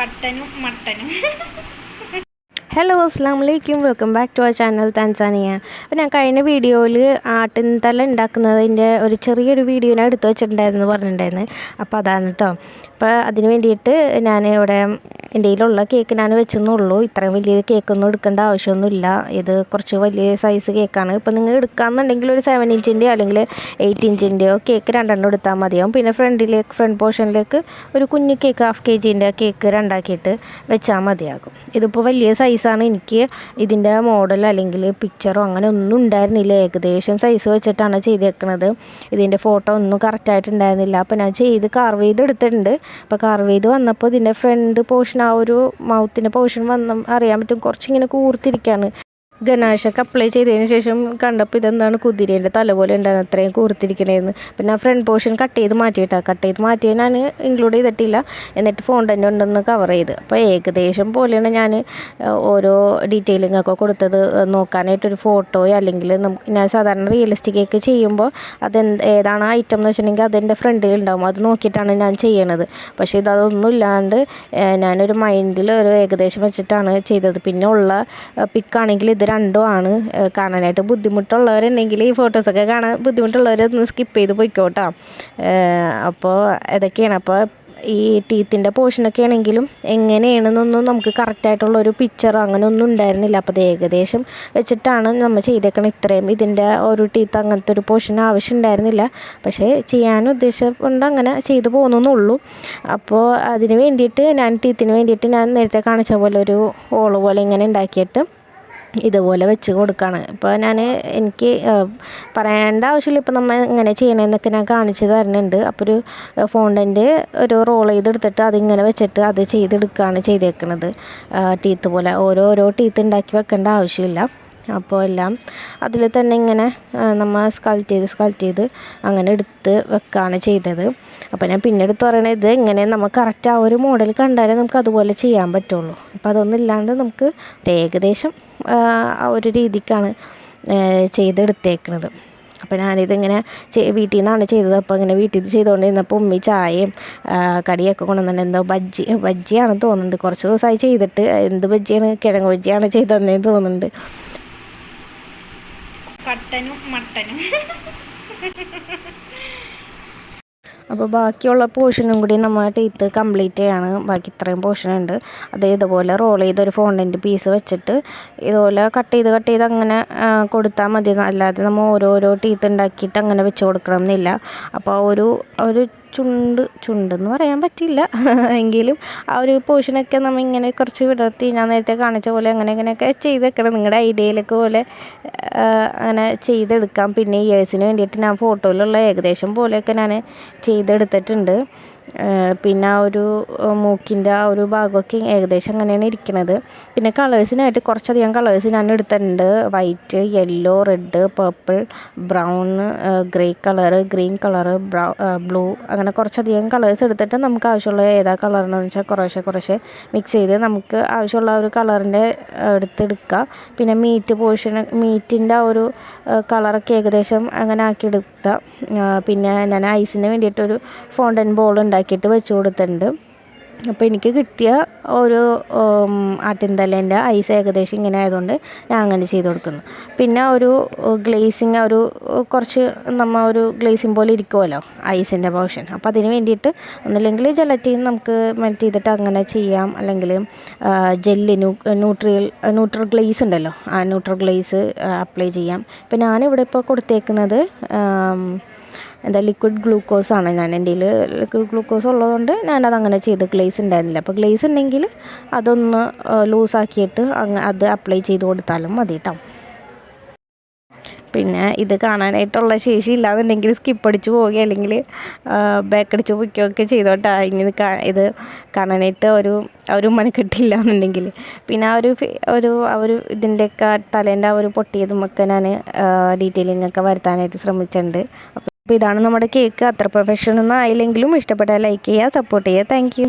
കട്ടനും മട്ടനും. ഹലോ അസ്സലാമലൈക്കും, welcome back to our channel Tanzania. അപ്പോൾ ഞാൻ കഴിഞ്ഞ വീഡിയോയിൽ ആട്ടിൻതല ഉണ്ടാക്കുന്നതിൻ്റെ ഒരു ചെറിയൊരു വീഡിയോ ഞാൻ എടുത്തു വെച്ചിട്ടുണ്ടായിരുന്നു പറഞ്ഞിട്ടുണ്ടായിരുന്നു. അപ്പോൾ അതാണ് കേട്ടോ. അപ്പോൾ അതിന് വേണ്ടിയിട്ട് ഞാൻ ഇവിടെ എൻ്റെ കയ്യിലുള്ള കേക്ക് ഞാൻ വെച്ചെന്നുള്ളൂ. ഇത്രയും വലിയ കേക്കൊന്നും എടുക്കേണ്ട ആവശ്യമൊന്നുമില്ല. ഇത് കുറച്ച് വലിയ സൈസ് കേക്കാണ്. ഇപ്പോൾ നിങ്ങൾ എടുക്കുകയെന്നുണ്ടെങ്കിൽ ഒരു 7 ഇഞ്ചിൻ്റെയോ അല്ലെങ്കിൽ 8 ഇഞ്ചിൻ്റെയോ കേക്ക് 2 എടുത്താൽ മതിയാവും. പിന്നെ ഫ്രണ്ട് പോർഷനിലേക്ക് ഒരു കുഞ്ഞു കേക്ക് 1/2 kg കേക്ക് 2 വെച്ചാൽ മതിയാകും. ഇതിപ്പോൾ വലിയ സൈസാണ്. എനിക്ക് ഇതിൻ്റെ മോഡൽ അല്ലെങ്കിൽ പിക്ചറോ അങ്ങനെ ഒന്നും ഉണ്ടായിരുന്നില്ല. ഏകദേശം സൈസ് വെച്ചിട്ടാണ് ചെയ്തേക്കുന്നത്. ഇതിൻ്റെ ഫോട്ടോ ഒന്നും കറക്റ്റായിട്ടുണ്ടായിരുന്നില്ല. അപ്പോൾ ഞാൻ കാർവ് ചെയ്ത് എടുത്തിട്ടുണ്ട്. അപ്പോൾ കാർവ് ചെയ്ത് വന്നപ്പോൾ ഇതിൻ്റെ ഫ്രണ്ട് പോർഷൻ, ആ ഒരു മൗത്തിൻ്റെ പോർഷൻ അറിയാൻ പറ്റും, കുറച്ചിങ്ങനെ കൂർത്തിരിക്കുകയാണ്. ഗനാശൊക്കെ അപ്ലൈ ചെയ്തതിന് ശേഷം കണ്ടപ്പോൾ ഇതെന്താണ് കുതിരേൻ്റെ തല പോലെ ഉണ്ടായിരുന്നു, അത്രയും കൂർത്തിരിക്കണേന്ന്. പിന്നെ ആ ഫ്രണ്ട് പോർഷൻ കട്ട് ചെയ്ത് മാറ്റിയത് ഞാൻ ഇൻക്ലൂഡ് ചെയ്തിട്ടില്ല. എന്നിട്ട് ഫോണ്ടൻ്റ് ഉണ്ടെന്ന് കവർ ചെയ്ത്. അപ്പോൾ ഏകദേശം പോലെയാണ് ഞാൻ ഓരോ ഡീറ്റെയിലിങ്ങൊക്കെ കൊടുത്തത്. നോക്കാനായിട്ടൊരു ഫോട്ടോയോ അല്ലെങ്കിൽ ഞാൻ സാധാരണ റിയലിസ്റ്റിക് കേക്ക് ചെയ്യുമ്പോൾ ഏതാണ് ഐറ്റം എന്ന് വെച്ചിട്ടുണ്ടെങ്കിൽ അതിൻ്റെ ഫ്രണ്ടിൽ ഉണ്ടാവും. അത് നോക്കിയിട്ടാണ് ഞാൻ ചെയ്യണത്. പക്ഷേ ഇതൊന്നും ഇല്ലാണ്ട് ഞാനൊരു മൈൻഡിൽ ഒരു ഏകദേശം വെച്ചിട്ടാണ് ചെയ്തത്. പിന്നെ ഉള്ള പിക്കാണെങ്കിൽ ഇത് രണ്ടും ആണ്. കാണാനായിട്ട് ബുദ്ധിമുട്ടുള്ളവരുണ്ടെങ്കിൽ ഈ ഫോട്ടോസൊക്കെ കാണാൻ ബുദ്ധിമുട്ടുള്ളവരൊന്ന് സ്കിപ്പ് ചെയ്ത് പോയിക്കോട്ടോ. അപ്പോൾ ഇതൊക്കെയാണ്. അപ്പോൾ ഈ ടീത്തിൻ്റെ പോർഷനൊക്കെ ആണെങ്കിലും എങ്ങനെയാണെന്നൊന്നും നമുക്ക് കറക്റ്റായിട്ടുള്ളൊരു പിക്ചർ അങ്ങനെ ഒന്നും ഉണ്ടായിരുന്നില്ല. അപ്പോൾ അത് ഏകദേശം വെച്ചിട്ടാണ് നമ്മൾ ചെയ്തേക്കണം. ഇത്രയും ഇതിൻ്റെ ഒരു ടീത്ത് അങ്ങനത്തെ ഒരു പോർഷൻ ആവശ്യം ഉണ്ടായിരുന്നില്ല. പക്ഷേ ചെയ്യാൻ ഉദ്ദേശിച്ചുകൊണ്ട് അങ്ങനെ ചെയ്തു പോകുന്നുള്ളൂ. അപ്പോൾ അതിന് വേണ്ടിയിട്ട് ടീത്തിന് വേണ്ടിയിട്ട് ഞാൻ നേരത്തെ കാണിച്ച പോലെ ഒരു ഹോള് പോലെ ഇങ്ങനെ ഉണ്ടാക്കിയിട്ട് ഇതുപോലെ വെച്ച് കൊടുക്കുകയാണ്. ഇപ്പോൾ എനിക്ക് പറയേണ്ട ആവശ്യമില്ല. ഇപ്പോൾ നമ്മൾ ഇങ്ങനെ ചെയ്യണമെന്നൊക്കെ ഞാൻ കാണിച്ച് തരുന്നുണ്ട്. അപ്പോൾ ഒരു ഫോണ്ടൻ്റ് ഒരു റോൾ ചെയ്തെടുത്തിട്ട് അതിങ്ങനെ വെച്ചിട്ട് അത് ചെയ്തെടുക്കുകയാണ് ചെയ്തേക്കുന്നത്. ടീത്ത് പോലെ ഓരോ ടീത്ത് ഉണ്ടാക്കി വെക്കേണ്ട ആവശ്യമില്ല. അപ്പോൾ എല്ലാം അതിൽ തന്നെ ഇങ്ങനെ നമ്മൾ സ്കൾട്ട് ചെയ്ത് അങ്ങനെ എടുത്ത് വെക്കുകയാണ് ചെയ്തത്. അപ്പോൾ ഞാൻ പിന്നീട് പറയണത് ഇത് ഇങ്ങനെ നമ്മൾ കറക്റ്റ് ആ ഒരു മോഡൽ കണ്ടാലേ നമുക്ക് അതുപോലെ ചെയ്യാൻ പറ്റുള്ളൂ. അപ്പോൾ അതൊന്നും ഇല്ലാണ്ട് നമുക്ക് ഏകദേശം ആ ഒരു രീതിക്കാണ് ചെയ്തെടുത്തേക്കുന്നത്. അപ്പോൾ ഞാനിതിങ്ങനെ വീട്ടിൽ നിന്നാണ് ചെയ്തത്. അപ്പോൾ ഇങ്ങനെ വീട്ടിൽ നിന്ന് ചെയ്തുകൊണ്ടിരുന്നപ്പോൾ ഉമ്മി ചായയും കടിയൊക്കെ കൊണ്ടുവന്നിട്ടുണ്ട്. എന്തോ ബജ്ജിയാണെന്ന് തോന്നുന്നുണ്ട്. കുറച്ച് ദിവസമായി ചെയ്തിട്ട്. എന്ത് ബജ്ജിയാണ്? കിഴങ്ങ് ബജ്ജിയാണ് ചെയ്തതെന്നേന്ന് തോന്നുന്നുണ്ട്. കട്ടനും മട്ടനും. അപ്പോൾ ബാക്കിയുള്ള പോർഷനും കൂടി നമ്മൾ ടീത്ത് കംപ്ലീറ്റ് ചെയ്യാണ്. ബാക്കി ഇത്രയും പോർഷനുണ്ട്. അത് ഇതുപോലെ റോൾ ചെയ്ത് ഒരു ഫോണ്ടൻ്റ് പീസ് വെച്ചിട്ട് ഇതുപോലെ കട്ട് ചെയ്ത് അങ്ങനെ കൊടുത്താൽ മതി. അല്ലാതെ നമ്മൾ ഓരോരോ ടീത്ത് ഉണ്ടാക്കിയിട്ട് അങ്ങനെ വെച്ച് കൊടുക്കണം എന്നില്ല. അപ്പോൾ ഒരു ചുണ്ടെന്ന് പറയാൻ പറ്റില്ല, എങ്കിലും ആ ഒരു പോർഷനൊക്കെ നമ്മൾ ഇങ്ങനെ കുറച്ച് വിടർത്തി ഞാൻ നേരത്തെ കാണിച്ച പോലെ അങ്ങനെയൊക്കെ ചെയ്തെടുക്കണം. നിങ്ങളുടെ ഐഡിയയിലൊക്കെ പോലെ അങ്ങനെ ചെയ്തെടുക്കാം. പിന്നെ ഇയേഴ്സിന് വേണ്ടിയിട്ട് ഞാൻ ഫോട്ടോയിലുള്ള ഏകദേശം പോലെയൊക്കെ ഞാൻ ചെയ്തെടുത്തിട്ടുണ്ട്. പിന്നെ ആ ഒരു മൂക്കിൻ്റെ ആ ഒരു ഭാഗമൊക്കെ ഏകദേശം അങ്ങനെയാണ് ഇരിക്കുന്നത്. പിന്നെ കളേഴ്സിനായിട്ട് കുറച്ചധികം കളേഴ്സ് ഞാൻ എടുത്തിട്ടുണ്ട്. White, yellow, red, purple, brown, grey colour, green colour, blue, അങ്ങനെ കുറച്ചധികം കളേഴ്സ് എടുത്തിട്ട് നമുക്ക് ആവശ്യമുള്ള ഏതാ കളറെന്ന് വെച്ചാൽ കുറേശ്ശെ മിക്സ് ചെയ്ത് നമുക്ക് ആവശ്യമുള്ള ഒരു കളറിൻ്റെ എടുക്കുക. പിന്നെ മീറ്റിൻ്റെ ആ ഒരു കളറൊക്കെ ഏകദേശം അങ്ങനെ ആക്കിയെടുക്കുക. പിന്നെ ഞാൻ ഐസിന് വേണ്ടിയിട്ടൊരു ഫോണ്ടൻ ബോൾ ഉണ്ടാക്കിയിട്ട് വെച്ച് കൊടുത്തിട്ടുണ്ട്. അപ്പോൾ എനിക്ക് കിട്ടിയ ഒരു ആട്ടിൻതലേൻ്റെ ഐസ് ഏകദേശം ഇങ്ങനെ ആയതുകൊണ്ട് ഞാൻ അങ്ങനെ ചെയ്ത് കൊടുക്കുന്നു. പിന്നെ ഒരു ഗ്ലേസിങ്, കുറച്ച് ഒരു ഗ്ലേസിങ് പോലെ ഇരിക്കുമല്ലോ ഐസിൻ്റെ പോർഷൻ. അപ്പോൾ അതിന് വേണ്ടിയിട്ട് ഒന്നില്ലെങ്കിൽ ജലറ്റീൻ നമുക്ക് മെൽറ്റ് ചെയ്തിട്ട് അങ്ങനെ ചെയ്യാം, അല്ലെങ്കിൽ ജെല്ലി ന്യൂട്രൽ ഗ്ലേസ് ഉണ്ടല്ലോ, ആ ന്യൂട്രൽ ഗ്ലേസ് അപ്ലൈ ചെയ്യാം. ഇപ്പോൾ ഞാനിവിടെ ഇപ്പോൾ കൊടുത്തേക്കുന്നത് ലിക്വിഡ് ഗ്ലൂക്കോസാണ്. എൻ്റെ കയ്യിൽ ലിക്വിഡ് ഗ്ലൂക്കോസ് ഉള്ളതുകൊണ്ട് ഞാനതങ്ങനെ ചെയ്ത് ഗ്ലേസ് ഉണ്ടായിരുന്നില്ല. അപ്പോൾ ഗ്ലേസ് ഉണ്ടെങ്കിൽ അതൊന്ന് ലൂസാക്കിയിട്ട് അത് അപ്ലൈ ചെയ്ത് കൊടുത്താലും മതി കേട്ടോ. പിന്നെ ഇത് കാണാനായിട്ടുള്ള ശേഷി ഇല്ലാന്നുണ്ടെങ്കിൽ സ്കിപ്പ് അടിച്ച് പോവുകയോ അല്ലെങ്കിൽ ബാക്കടിച്ച് പോവുകയൊക്കെ ചെയ്തോട്ടാ. ഇങ്ങനെ ഇത് കാണാനായിട്ട് ഒരു മനക്കെട്ടില്ല എന്നുണ്ടെങ്കിൽ. പിന്നെ ആ ഒരു ഇതിൻ്റെയൊക്കെ തലേൻ്റെ ആ ഒരു പൊട്ടിയതുമൊക്കെ ഞാൻ ഡീറ്റെയിലിംഗ് ഒക്കെ വരുത്താനായിട്ട് ശ്രമിച്ചിട്ടുണ്ട്. അപ്പോൾ ഇതാണ് നമ്മുടെ കേക്ക്. അത്ര പെർഫെക്ഷൻ ഒന്നും ആയില്ലെങ്കിലും ഇഷ്ടപ്പെട്ടാൽ ലൈക്ക് ചെയ്യുക, സപ്പോർട്ട് ചെയ്യുക. Thank you.